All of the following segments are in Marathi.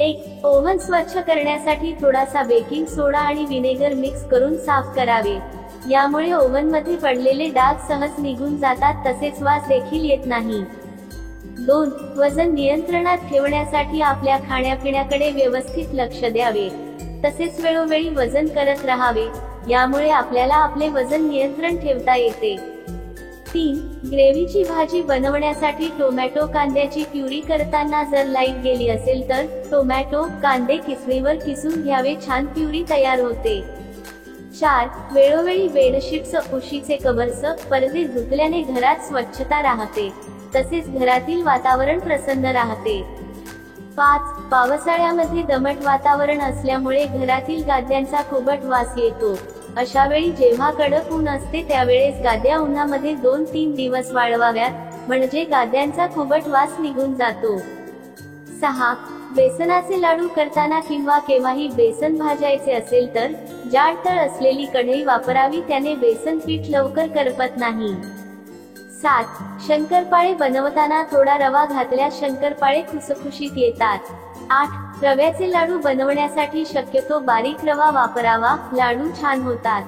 1. ओव्हन स्वच्छ करण्यासाठी थोडासा बेकिंग सोडा आणि विनेगर मिक्स करून साफ करावे. यामुळे ओव्हनमध्ये पडलेले डाग सहज निघून जातात, तसेच वास देखील येत नाही. 2. वजन नियंत्रणात ठेवण्यासाठी आपल्या खाण्यापिण्याकडे व्यवस्थित लक्ष द्यावे. तसेच वेळोवेळी वजन करत राहावे. यामुळे आपल्याला आपले वजन नियंत्रण ठेवता येते. 3. ग्रेव्हीची भाजी बनवण्यासाठी टोमॅटो कांद्याची प्युरी करताना जर लाईट गेली असेल तर टोमॅटो कांदे किसणीवर किसून घ्यावे, छान प्युरी तयार होते. 4. वेळोवेळी बेडशीट्स, उशीचे कव्हर्स, पडदे धुतल्याने घरात स्वच्छता राहते. तसेच घरातील वातावरण प्रसन्न राहते. 5. पावसाळ्यामध्ये दमट वातावरण असल्यामुळे घरातील गाद्यांचा खूपच वास येतो. अशा वेळी जेव्हा कडक ऊन असते त्यावेळेस गाद्या उन्हामध्ये 2-3 दिवस वाळवाव्यात, म्हणजे गाद्यांचा खूपच वास निघून जातो. 6. बेसनाचे लाडू करताना किंवा केव्हाही बेसन भाजायचे असेल तर जाड तळ असलेली कढई वापरावी, त्याने बेसन पीठ लवकर करपत नाही. 7. शंकरपाळे बनवताना थोडा रवा घातल्यास शंकरपाळे खुसखुशीत येतात. 8. रव्याचे लाडू बनवण्यासाठी शक्यतो बारीक रवा वापरावा, लाडू छान होतात.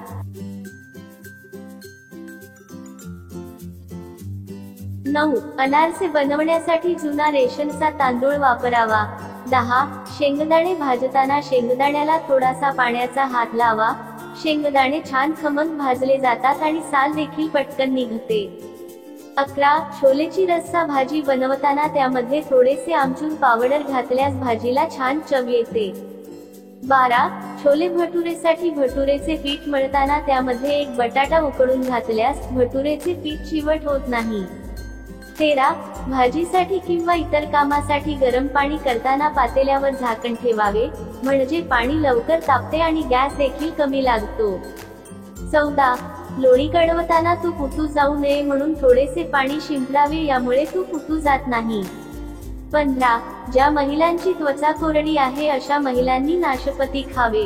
9. अनारसे बनवण्यासाठी जुना रेशनचा तांदूळ वापरावा. 10. शेंगदाणे भाजताना शेंगदाण्याला थोडासा पाण्याचा हात लावा. शेंगदाणे छान खमंग भाजले जातात आणि साल देखील पटकन निघते. 11. छोलेची रस्सा भाजी बनवताना त्यामध्ये थोडेसे आमचूर पावडर घातल्यास भाजीला छान चव येते. 12. छोले भटुरेसाठी भटुरेचे पीठ मळताना त्यामध्ये एक बटाटा उकडून घातल्यास भटुरेचे पीठ चिवट होत नाही. 13. भाजीसाठी किंवा इतर कामासाठी गरम पाणी करताना पातेल्यावर झाकण ठेवावे, म्हणजे पाणी लवकर तापते आणि गॅस देखील कमी लागतो. 14. लोणी कढवताना तूप उतू जाऊ नये म्हणून थोडेसे पाणी शिंपडावे, यामुळे तूप उतू जात नाही. 15. ज्या महिलांची त्वचा कोरडी आहे अशा महिलांनी नाशपती खावे.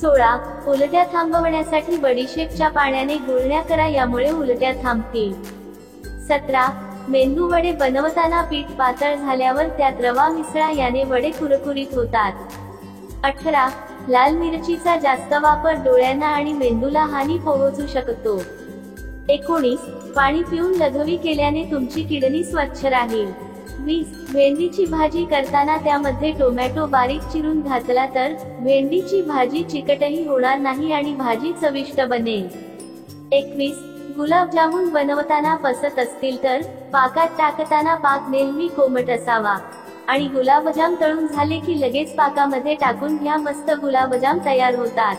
16. उलट्या थांबवण्यासाठी बडीशेपच्या पाण्याने गुळण्या करा, यामुळे उलट्या थांबतील. 17. मेंदू वडे बनवताना पीठ पातळ झाल्यावर त्यात रवा मिसळा, याने वडे कुरकुरीत होतात. 18. लाल मिरचीचा जास्त वापर डोळ्यांना आणि मेंदूला हानी पोहोचू शकतो. 19. पाणी पिऊन लघवी केल्याने तुमची किडनी स्वच्छ राहील. 20. भेंडीची भाजी करताना त्यामध्ये टोमॅटो बारीक चिरून घातला तर भेंडीची भाजी चिकटही होणार नाही आणि भाजी चविष्ट बनेल. 21. गुलाबजामुन बनवताना पसत असतील तर पाकात टाकताना पाक नेहमी कोमट असावा आणि गुलाबजाम तळून झाले की लगेच पाकामध्ये टाकून घ्या, मस्त गुलाबजाम तयार होतात.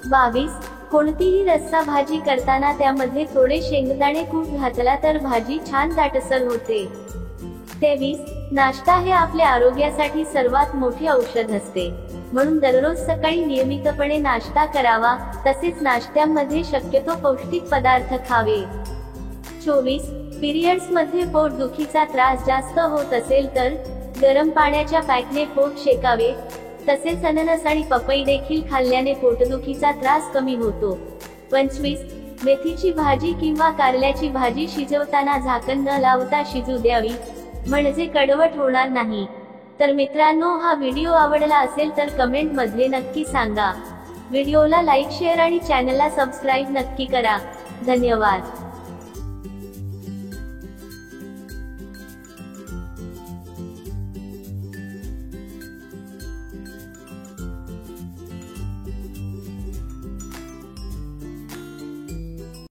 22. कोणतीही रस्सा भाजी करताना त्यामध्ये थोडे शेंगदाणे कूट घातला तर भाजी छान दाटसर होते. 23. नाश्ता हे आपल्या आरोग्यासाठी सर्वात मोठे औषध असते, म्हणून दररोज सकाळी नियमितपणे नाश्ता करावा. तसेच नाश्त्यामध्ये शक्यतो पौष्टिक पदार्थ खावे. 24. पिरियड्स मध्ये पोटदुखीचा त्रास जास्त होत असेल तर गरम पाण्याच्या पॅकने पोट शेकावे. तसेच अननस आणि पपई देखील खाल्ल्याने पोटदुखीचा त्रास कमी होतो. 25. मेथीची भाजी किंवा कारल्याची भाजी शिजवताना झाकण न लावता शिजू द्यावी, म्हणजे कडवट होणार नाही. तर मित्रांनो, हा व्हिडिओ आवडला असेल तर कमेंट मध्ये नक्की सांगा. व्हिडिओला लाईक, शेअर आणि चॅनलला सबस्क्राईब नक्की करा. धन्यवाद.